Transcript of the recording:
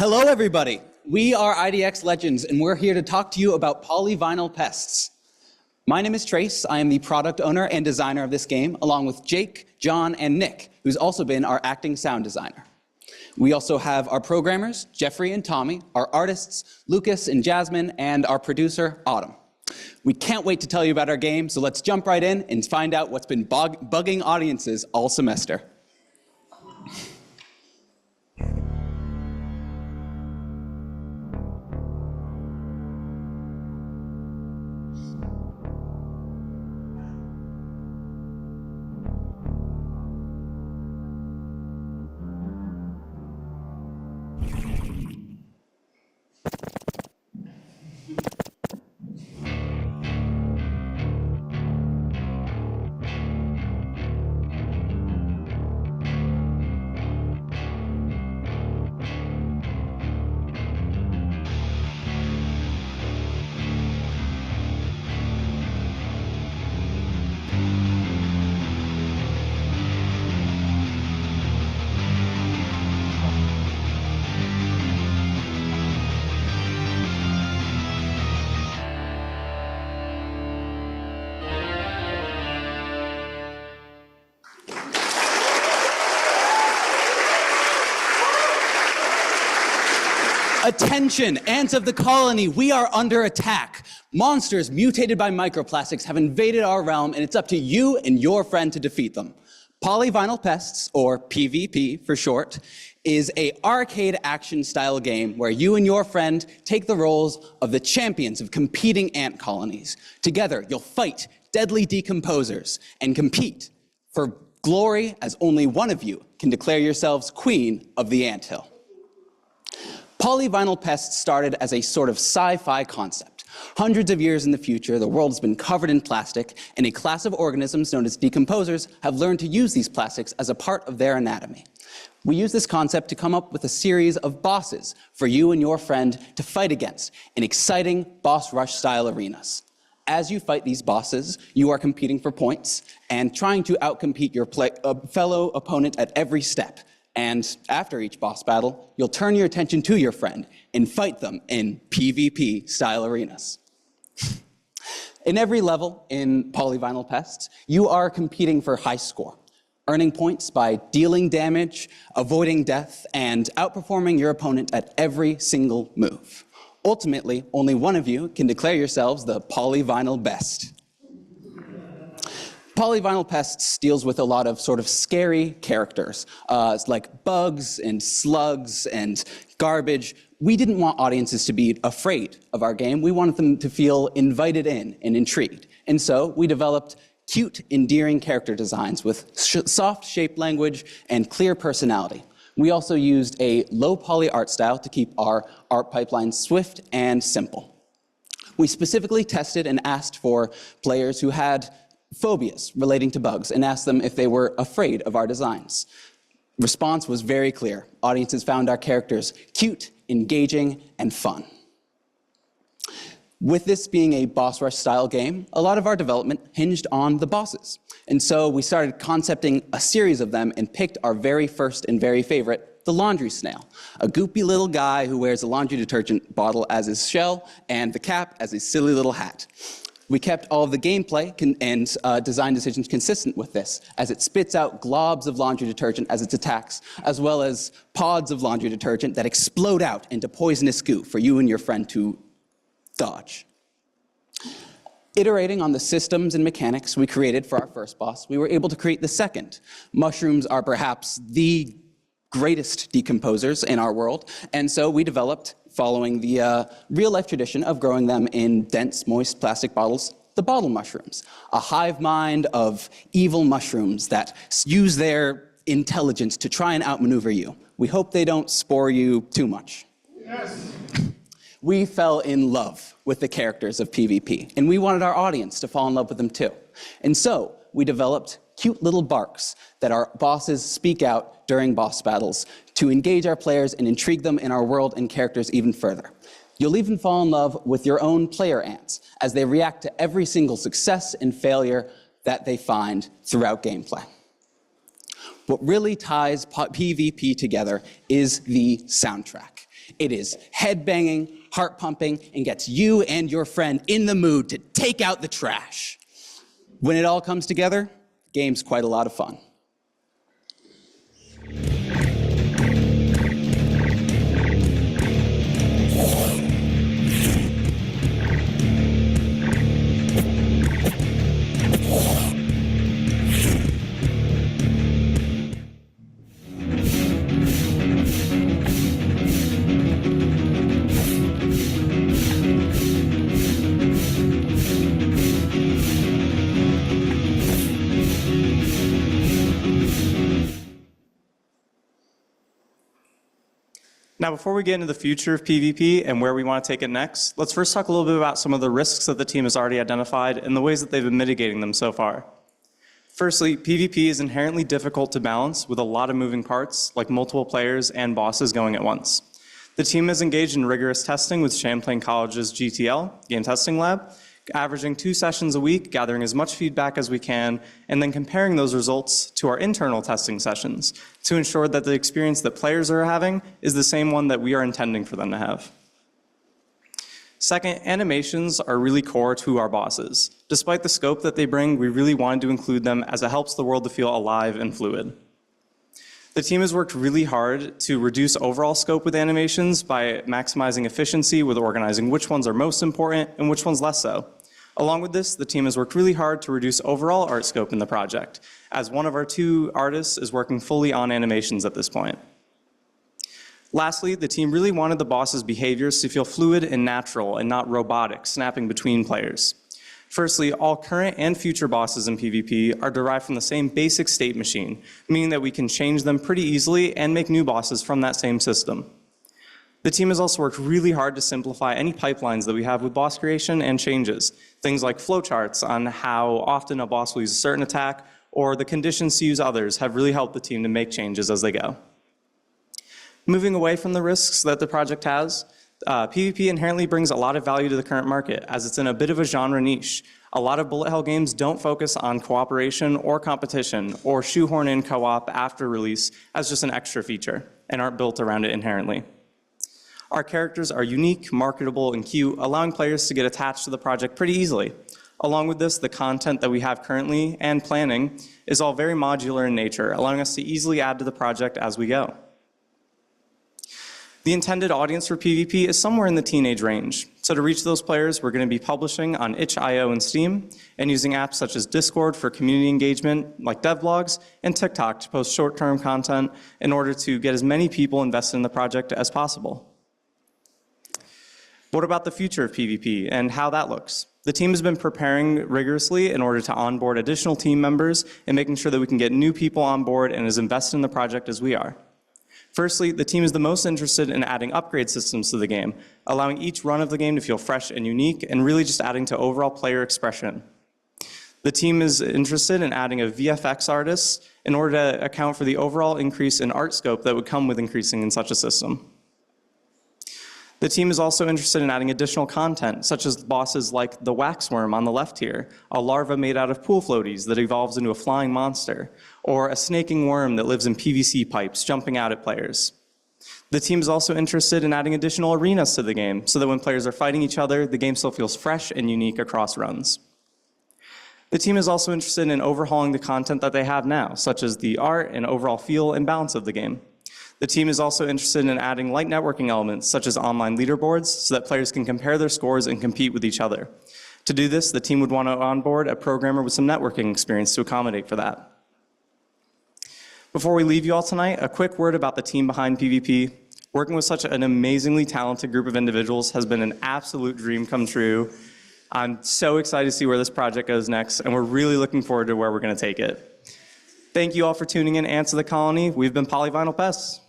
Hello, everybody. We are IDX Legends, and we're here to talk to you about Poly-Vinyl Pests. My name is Trace. I am the product owner and designer of this game, along with Jake, John, and Nick, who's also been our acting sound designer. We also have our programmers, Jeffrey and Tommy, our artists, Lucas and Jasmine, and our producer, Autumn. We can't wait to tell you about our game, so let's jump right in and find out what's been bugging audiences all semester. Attention, ants of the colony, we are under attack. Monsters mutated by microplastics have invaded our realm, and it's up to you and your friend to defeat them. Poly-Vinyl Pests, or PvP for short, is an arcade action style game where you and your friend take the roles of the champions of competing ant colonies. Together, you'll fight deadly decomposers and compete for glory, as only one of you can declare yourselves queen of the anthill. Poly-Vinyl Pests started as a sort of sci-fi concept. Hundreds of years in the future, the world has been covered in plastic, and a class of organisms known as decomposers have learned to use these plastics as a part of their anatomy. We use this concept to come up with a series of bosses for you and your friend to fight against in exciting boss rush style arenas. As you fight these bosses, you are competing for points and trying to outcompete your fellow opponent at every step. And after each boss battle, you'll turn your attention to your friend and fight them in PvP style arenas. In every level in Poly-Vinyl Pests, you are competing for high score, earning points by dealing damage, avoiding death, and outperforming your opponent at every single move. Ultimately, only one of you can declare yourselves the Poly-Vinyl Best. Poly-Vinyl Pests deals with a lot of sort of scary characters, like bugs and slugs and garbage. We didn't want audiences to be afraid of our game. We wanted them to feel invited in and intrigued. And so we developed cute, endearing character designs with soft shape language and clear personality. We also used a low poly art style to keep our art pipeline swift and simple. We specifically tested and asked for players who had phobias relating to bugs and asked them if they were afraid of our designs. Response was very clear. Audiences found our characters cute, engaging, and fun. With this being a boss rush style game, a lot of our development hinged on the bosses. And so we started concepting a series of them and picked our very first and very favorite, the laundry snail, a goopy little guy who wears a laundry detergent bottle as his shell and the cap as his silly little hat. We kept all of the gameplay and design decisions consistent with this, as it spits out globs of laundry detergent as it attacks, as well as pods of laundry detergent that explode out into poisonous goo for you and your friend to dodge. Iterating on the systems and mechanics we created for our first boss, we were able to create the second. Mushrooms are perhaps the greatest decomposers in our world, and so we developed, following the real-life tradition of growing them in dense, moist plastic bottles, the bottle mushrooms, a hive mind of evil mushrooms that use their intelligence to try and outmaneuver you. We hope they don't spore you too much. Yes. We fell in love with the characters of PvP, and we wanted our audience to fall in love with them too. And so we developed cute little barks that our bosses speak out during boss battles to engage our players and intrigue them in our world and characters even further. You'll even fall in love with your own player ants as they react to every single success and failure that they find throughout gameplay. What really ties PvP together is the soundtrack. It is head-banging, heart-pumping, and gets you and your friend in the mood to take out the trash. When it all comes together, the game's quite a lot of fun. Now, before we get into the future of PvP and where we want to take it next, let's first talk a little bit about some of the risks that the team has already identified and the ways that they've been mitigating them so far. Firstly, PvP is inherently difficult to balance with a lot of moving parts, like multiple players and bosses going at once. The team has engaged in rigorous testing with Champlain College's GTL, Game Testing Lab, averaging 2 sessions a week, gathering as much feedback as we can, and then comparing those results to our internal testing sessions to ensure that the experience that players are having is the same one that we are intending for them to have. Second, animations are really core to our bosses. Despite the scope that they bring, we really wanted to include them as it helps the world to feel alive and fluid. The team has worked really hard to reduce overall scope with animations by maximizing efficiency with organizing which ones are most important and which ones less so. Along with this, the team has worked really hard to reduce overall art scope in the project, as one of our 2 artists is working fully on animations at this point. Lastly, the team really wanted the boss's behaviors to feel fluid and natural and not robotic, snapping between players. Firstly, all current and future bosses in PvP are derived from the same basic state machine, meaning that we can change them pretty easily and make new bosses from that same system. The team has also worked really hard to simplify any pipelines that we have with boss creation and changes. Things like flowcharts on how often a boss will use a certain attack or the conditions to use others have really helped the team to make changes as they go. Moving away from the risks that the project has, PvP inherently brings a lot of value to the current market as it's in a bit of a genre niche. A lot of bullet hell games don't focus on cooperation or competition or shoehorn in co-op after release as just an extra feature and aren't built around it inherently. Our characters are unique, marketable, and cute, allowing players to get attached to the project pretty easily. Along with this, the content that we have currently and planning is all very modular in nature, allowing us to easily add to the project as we go. The intended audience for PvP is somewhere in the teenage range. So to reach those players, we're going to be publishing on itch.io and Steam, and using apps such as Discord for community engagement, like devlogs, and TikTok to post short-term content in order to get as many people invested in the project as possible. What about the future of PvP and how that looks? The team has been preparing rigorously in order to onboard additional team members and making sure that we can get new people on board and as invested in the project as we are. Firstly, the team is the most interested in adding upgrade systems to the game, allowing each run of the game to feel fresh and unique, and really just adding to overall player expression. The team is interested in adding a VFX artist in order to account for the overall increase in art scope that would come with increasing in such a system. The team is also interested in adding additional content, such as bosses like the waxworm on the left here, a larva made out of pool floaties that evolves into a flying monster, or a snaking worm that lives in PVC pipes, jumping out at players. The team is also interested in adding additional arenas to the game, so that when players are fighting each other, the game still feels fresh and unique across runs. The team is also interested in overhauling the content that they have now, such as the art and overall feel and balance of the game. The team is also interested in adding light networking elements, such as online leaderboards, so that players can compare their scores and compete with each other. To do this, the team would want to onboard a programmer with some networking experience to accommodate for that. Before we leave you all tonight, a quick word about the team behind PvP. Working with such an amazingly talented group of individuals has been an absolute dream come true. I'm so excited to see where this project goes next, and we're really looking forward to where we're going to take it. Thank you all for tuning in to Ants of the Colony. We've been Poly-Vinyl Pests.